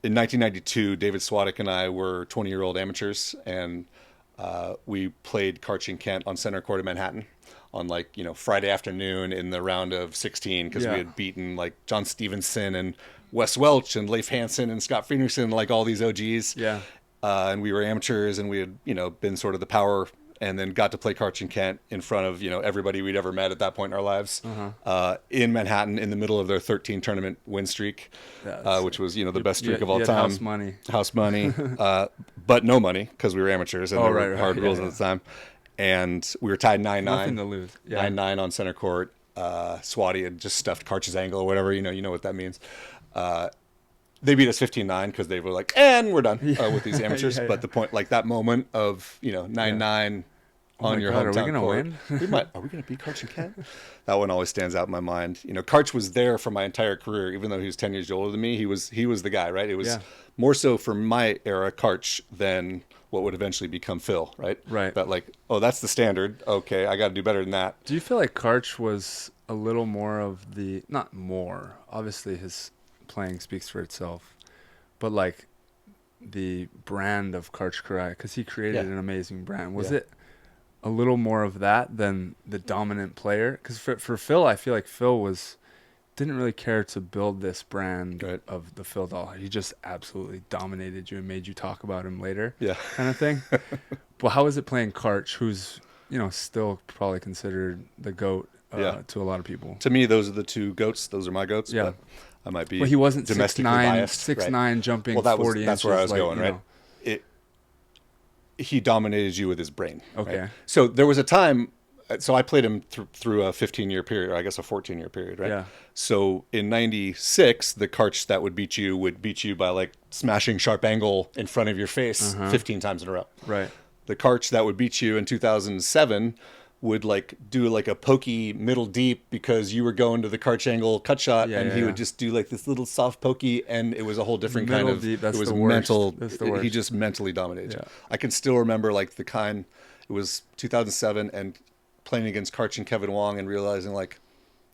in 1992, David Swadek and I were 20-year-old amateurs, and we played Karch and Kent on center court in Manhattan on like, Friday afternoon in the round of 16, because we had beaten like John Stevenson and Wes Welch and Leif Hansen and Scott Frederiksen, like all these OGs. Yeah. And we were amateurs, and we had, been sort of the power, and then got to play Karch and Kent in front of, everybody we'd ever met at that point in our lives, in Manhattan in the middle of their 13 tournament win streak, which was, the best streak of all time. House money, but no money, because we were amateurs and there were hard rules at the time. And we were tied 9-9. Nothing to lose. 9-9 on center court. Swati had just stuffed Karch's ankle or whatever, you know what that means. They beat us 15-9 because they were like, and we're done with these amateurs. But the point, like that moment of, 9-9 on your hometown court. Are we going to beat Karch and Kent? That one always stands out in my mind. Karch was there for my entire career, even though he was 10 years older than me. He was the guy, right? It was more so for my era, Karch, than what would eventually become Phil, right? Right. That like, oh, that's the standard. Okay, I got to do better than that. Do you feel like Karch was a little more of the, not more, obviously his playing speaks for itself, but like the brand of Karch Kiraly, because he created an amazing brand. Was it a little more of that than the dominant player? Because for Phil, I feel like Phil didn't really care to build this brand of the Phil doll. He just absolutely dominated you and made you talk about him later, kind of thing. But how is it playing Karch, who's still probably considered the GOAT to a lot of people? To me, those are the two GOATs. Those are my GOATs. Yeah. But I might be. Well, he wasn't domestically biased. 6'9", jumping 40 inches. That's where I was going, right? He dominated you with his brain. Okay. Right? So there was a time. So I played him through a 15-year period, or I guess a 14-year period, right? Yeah. So in '96, the Karch that would beat you by like smashing sharp angle in front of your face 15 times in a row. Right. The Karch that would beat you in 2007 would like do like a pokey middle deep because you were going to the Karch angle cut shot, and he would just do like this little soft pokey, and it was a whole different middle kind of deep, that's it was the worst. mental. That's the worst. He just mentally dominated you. Yeah. I can still remember like it was 2007 and playing against Karch and Kevin Wong and realizing like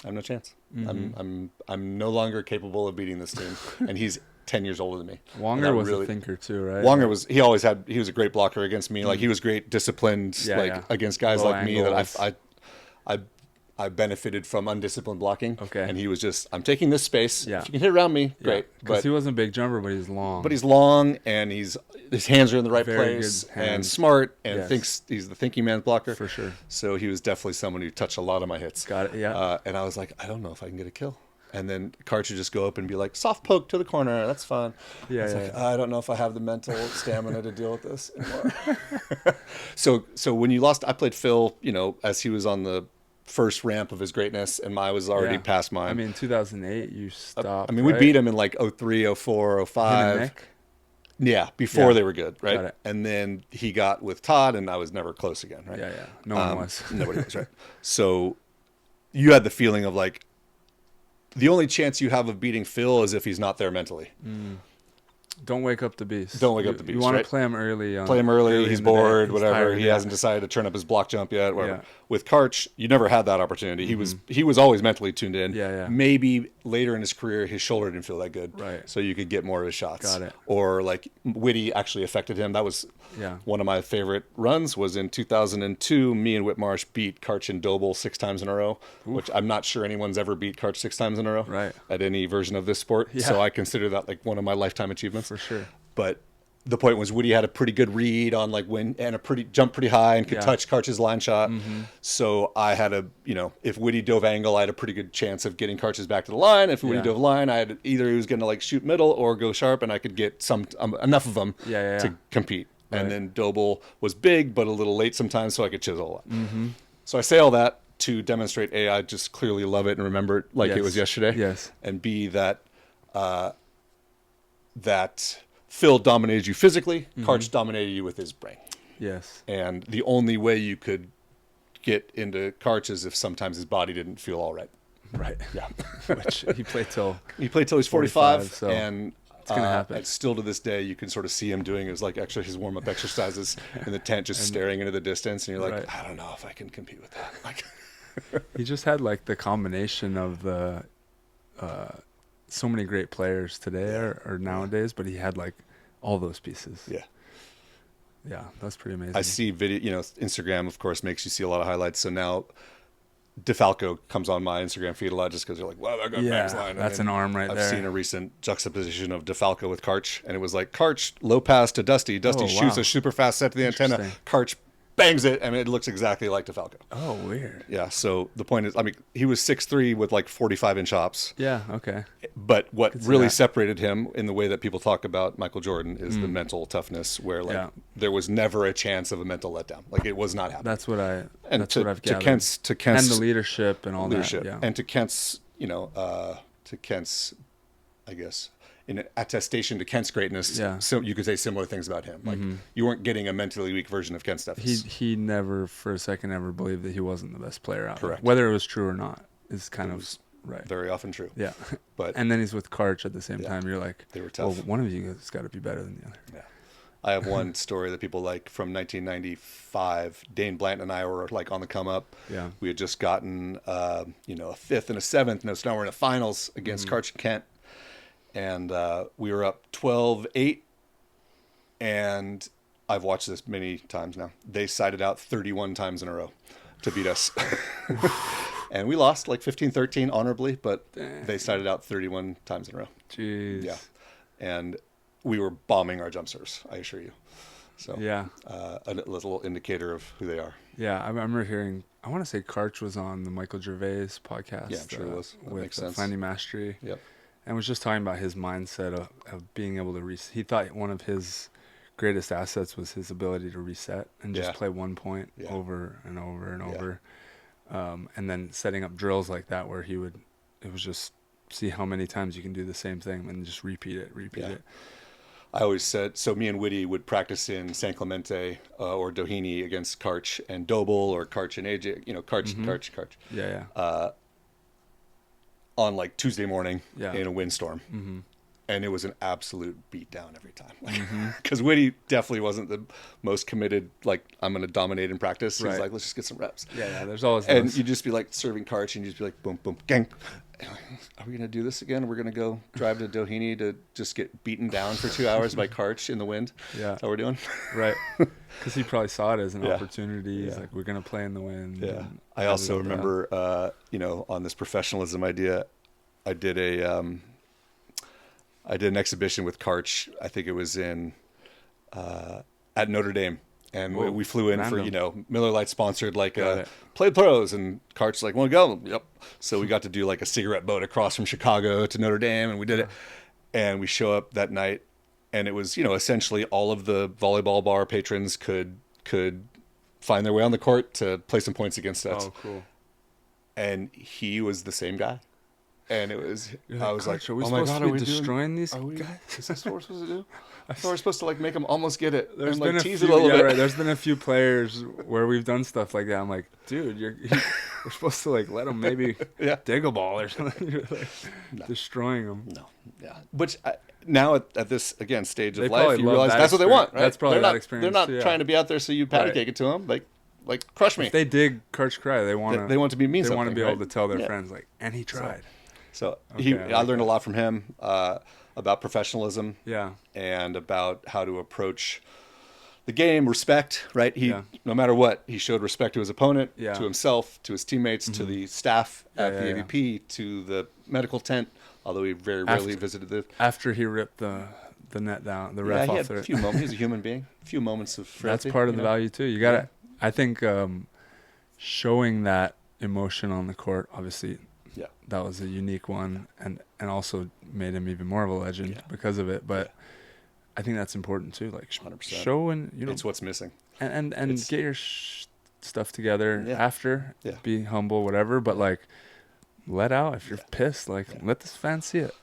I have no chance. I'm no longer capable of beating this team, and he's 10 years older than me. Wonger was a thinker too, right? Wonger he was a great blocker against me. Like he was great disciplined against guys low like angles. me that I benefited from undisciplined blocking. Okay. And he was just, I'm taking this space. Yeah. If you can hit around me, great. Because he wasn't a big jumper, but he's long. But he's long, and his hands are in the right Very place, good hands. and smart, and thinks he's the thinking man's blocker. For sure. So he was definitely someone who touched a lot of my hits. Got it, yeah. And I was like, I don't know if I can get a kill. And then Karch would just go up and be like, soft poke to the corner. That's fine. I don't know if I have the mental stamina to deal with this anymore. So when you lost, I played Phil, as he was on the first ramp of his greatness, and I was already past mine. I mean, 2008, you stopped. We beat him in like 03, 04, 05. Yeah, before they were good, right? Got it. And then he got with Todd, and I was never close again, right? Yeah. No one was. Nobody was, right? So you had the feeling of like, the only chance you have of beating Phil is if he's not there mentally. Don't wake up the beast. Don't wake up the beast. You want right? to play him early. Play him early. He's bored. He's whatever. tired, he hasn't decided to turn up his block jump yet. Whatever. Yeah. With Karch, you never had that opportunity. He was always mentally tuned in. Yeah. Maybe later in his career, his shoulder didn't feel that good. Right. So you could get more of his shots. Got it. Or like Whitty actually affected him. That was one of my favorite runs. Was in 2002. Me and Whitmarsh beat Karch and Doble 6 times in a row, which I'm not sure anyone's ever beat Karch 6 times in a row. Right. At any version of this sport. Yeah. So I consider that like one of my lifetime achievements. For sure. But the point was Woody had a pretty good read on like when and jumped pretty high and could touch Karch's line shot. So I had if Woody dove angle, I had a pretty good chance of getting Karch's back to the line. If Woody dove line, I had either he was going to like shoot middle or go sharp, and I could get some enough of them to compete. Right. And then Doble was big but a little late sometimes, so I could chisel a lot. So I say all that to demonstrate A, I just clearly love it and remember it like it was yesterday. Yes. And B, that Phil dominated you physically. Karch dominated you with his brain. Yes. And the only way you could get into Karch is if sometimes his body didn't feel all right. Right. Yeah. Which he played till he's 45 so and it's gonna happen. And still to this day, you can sort of see him doing his warm-up exercises in the tent, just staring into the distance, and you're like, I don't know if I can compete with that. Like, he just had like the combination of the so many great players today or nowadays, but he had like all those pieces. Yeah. Yeah, that's pretty amazing. I see video, Instagram, of course, makes you see a lot of highlights. So now DeFalco comes on my Instagram feed a lot just because you're like, wow, that got bangs line. That's an arm right I've there. I've seen a recent juxtaposition of DeFalco with Karch, and it was like Karch low pass to Dusty. Dusty shoots a super fast set to the antenna. Karch bangs it, and it looks exactly like DeFalco. Oh, weird. Yeah, so the point is, I mean, he was 6'3" with like 45-inch hops. Yeah, okay. But what really separated him in the way that people talk about Michael Jordan is the mental toughness, where like there was never a chance of a mental letdown. Like it was not happening. That's what I've gathered. To Kent's and the leadership and all that. Yeah. And to Kent's, I guess, in an attestation to Kent's greatness, so you could say similar things about him. Like you weren't getting a mentally weak version of Kent Steffes. He never for a second ever believed that he wasn't the best player out Correct. there. Whether it was true or not is kind of right. Very often true. Yeah. But and then he's with Karch at the same time. You're like, they were tough. Well, one of you has got to be better than the other. Yeah. I have one story that people like from 1995. Dane Blanton and I were like on the come up. Yeah. We had just gotten a fifth and a seventh. And now we're in the finals against Karch and Kent. And we were up 12-8. And I've watched this many times now. They sided out 31 times in a row to beat us. And we lost like 15-13 honorably, but they sided out 31 times in a row. Jeez. Yeah. And we were bombing our jump serves, I assure you. So a little indicator of who they are. Yeah, I remember hearing, I want to say Karch was on the Michael Gervais podcast. Yeah, I'm sure it was. That with makes sense. Finding Mastery. Yep. And was just talking about his mindset of being able to he thought one of his greatest assets was his ability to reset and just play one point over and over and over. And then setting up drills like that where it was just see how many times you can do the same thing and just repeat it. I always said, so me and Whitty would practice in San Clemente or Doheny against Karch and Doble or Karch and AJ, Karch. Yeah. On like Tuesday morning in a windstorm. Mm-hmm. And it was an absolute beatdown every time. Because Whitty definitely wasn't the most committed, like, I'm going to dominate in practice. He's like, let's just get some reps. Yeah, there's always and those. you'd just be like serving Karch and you'd just be like, boom, boom, gang. Are we going to do this again? We're going to go drive to Doheny to just get beaten down for 2 hours by Karch in the wind? Yeah. That's what we're doing? Right. Because he probably saw it as an opportunity. He's like, we're going to play in the wind. Yeah. I also remember, on this professionalism idea, I did an exhibition with Karch. I think it was at Notre Dame. And we flew in for, Miller Lite sponsored like Play Pros, and Karch's like, want to go? Yep. So we got to do like a cigarette boat across from Chicago to Notre Dame, and we did it. And we show up that night, and it was, essentially all of the volleyball bar patrons could find their way on the court to play some points against us. Oh, cool. And he was the same guy. And I was like, are we supposed to be destroying these guys? Is this what we're supposed to do? I thought we're supposed to like make them almost get it. There's and been like a tease few, it a little bit. Right. There's been a few players where we've done stuff like that. I'm like, dude, we're supposed to like let them maybe dig a ball or something. You're like destroying them. No, yeah. Which now at this again stage of they life, you realize that's what they want. Right? That's probably that experience. They're not trying to be out there so you patty cake it to them. Like crush me. If they dig Karch Kiraly, they want to be mean. They want to be able to tell their friends like, and he tried. So I learned a lot from him about professionalism, and about how to approach the game, respect. Right, no matter what, he showed respect to his opponent, to himself, to his teammates, to the staff at the AVP, to the medical tent. Although he very rarely visited the. After he ripped the net down, the ref off a few moments. He's a human being. A few moments of frailty. That's part of the value too. You got to. I think showing that emotion on the court, obviously. Yeah, that was a unique one, and also made him even more of a legend because of it. But I think that's important too. Like 100%. Showing, it's what's missing, and get your stuff together after. Yeah. Be humble, whatever. But like, let out if you're pissed. Like, let this fan see it.